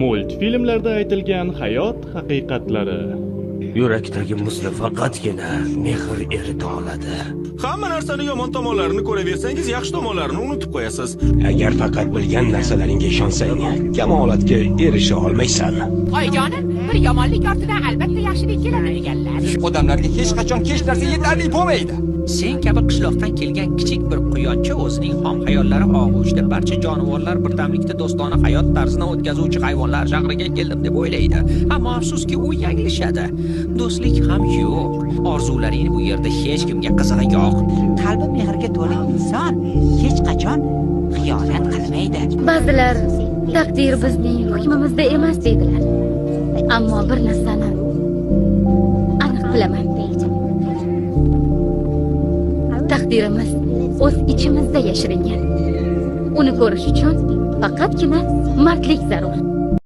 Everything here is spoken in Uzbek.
Multfilmlarda aytilgan hayot haqiqatlari. Yurakdagi muzni faqatgina mehr erita oladi. Hamma narsani yomon tomonlarini ko'raversangiz, yaxshi tomonlarini unutib qo'yasiz. Agar faqat bilgan narsalaringga ishonsang, kamolatga erisha olmaysan. Oyijonim, bir yomonlik ortidan albatta yaxshilik keladi deganlar. Odamlarga hech qachon hech narsa yetarli bo'lmaydi. Sen kabi qishloqdan kelgan kichik bir quyoncha o'zining xom hayollari og'ushida barcha jonivorlar birdamlikda do'stona hayot tarzini o'tkazuvchi hayvonlar shahriga keldim deb o'ylaydi. Ammo afsuski u yanglishadi. Do'stlik ham yo'q. Orzularing bu yerda hech kimga qizig'i yo'q. Qalbi mehrga to'la inson hech qachon xiyonat qilmaydi. Ba'zilar taqdir bizning hukmimizda emas deydilar. Ammo bir narsani aniq bilaman. Taqdirimiz o'z ichimizda yashiringan. Uni ko'rish uchun faqatgina mardlik zarur.